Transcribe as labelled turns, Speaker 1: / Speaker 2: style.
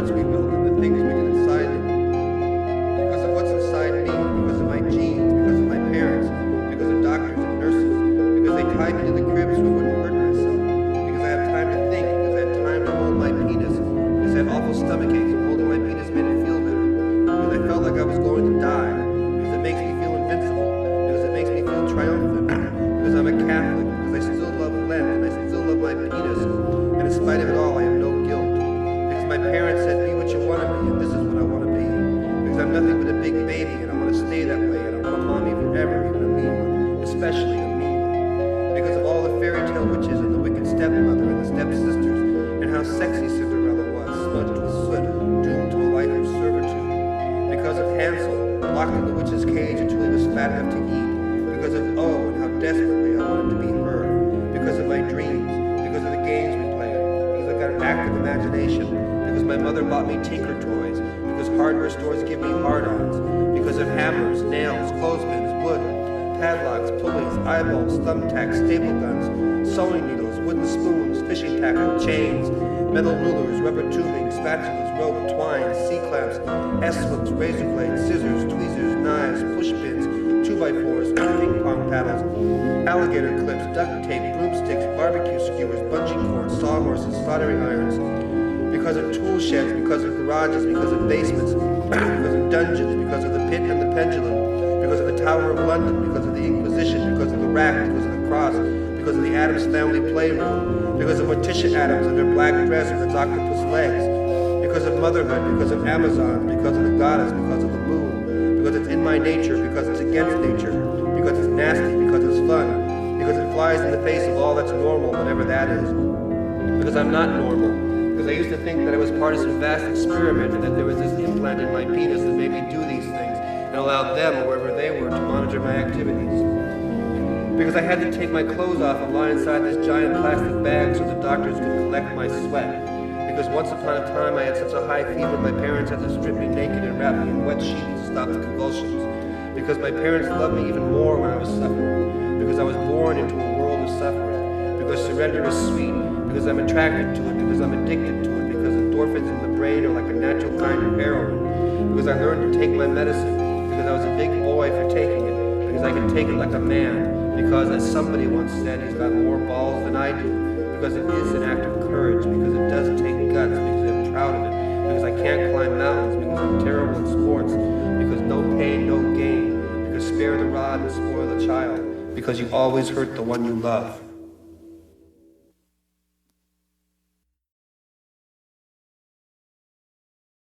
Speaker 1: forts we built and the things we did inside it. Because of what's inside me, because of my genes, because of my parents, because of doctors and nurses, because they tied me to the crib so I wouldn't hurt myself, because I have time to think, because I have time to hold my penis, because I have awful stomach aches and holding my penis made it feel better, because I felt like I was going to die, because it makes me feel invincible, because it makes me feel triumphant, because I'm a Catholic, because I still love Lent and I still love my penis, and in spite of it all I have no guilt, because my parents said be what you want to be and this is what I want to be, because I'm nothing but a big baby and I want to stay that way and I want a mommy forever, even a mean one, especially a mean one, because of all the fairy tale witches and the wicked stepmother and the stepsisters and how sexy Cinderella was, smudged with soot, doomed to a life of servitude, because of Hansel, locked in the witch's cage until he was fat enough to eat, because of Oh and how desperately I wanted to be her, because of my dreams, because of the games we played, because I've got an active imagination, because my mother bought me tinker toys, because hardware stores give me hard-ons, because of hammers, nails, clothespins, wood, padlocks, pulleys, eyeballs, thumbtacks, staple guns, sewing needles, wooden spoons, fishing tackle, chains, metal rulers, rubber tubing, spatulas, rope, twine, C-clamps, S-hooks, razor blades, scissors, tweezers, knives, push pins, 2x4s, ping pong paddles, alligator clips, duct tape, broomsticks, barbecue skewers, bungee cords, sawhorses, soldering irons, because of tool sheds, because of garages, because of basements, because of dungeons, because of the pit and the pendulum, because of the Tower of London, because of the Inquisition, because of the rack, because of the cross, because of the Addams Family Playroom, because of Morticia Addams and her black dress with its octopus legs, because of motherhood, because of Amazon, because of the goddess, because of the moon, because it's in my nature, because it's against nature, because it's nasty, because it's fun, because it flies in the face of all that's normal, whatever that is, because I'm not normal. Because I used to think that I was part of some vast experiment and that there was this implant in my penis that made me do these things and allowed them, wherever they were, to monitor my activities. Because I had to take my clothes off and lie inside this giant plastic bag so the doctors could collect my sweat. Because once upon a time I had such a high fever my parents had to strip me naked and wrap me in wet sheets to stop the convulsions. Because my parents loved me even more when I was suffering. Because I was born into a world of suffering. Because surrender is sweet. Because I'm attracted to it, because I'm addicted to it, because endorphins in the brain are like a natural kind of heroin, because I learned to take my medicine, because I was a big boy for taking it, because I can take it like a man, because as somebody once said, he's got more balls than I do, because it is an act of courage, because it does take guts, because I'm proud of it, because I can't climb mountains, because I'm terrible in sports, because no pain, no gain, because spare the rod and spoil the child, because you always hurt the one you love.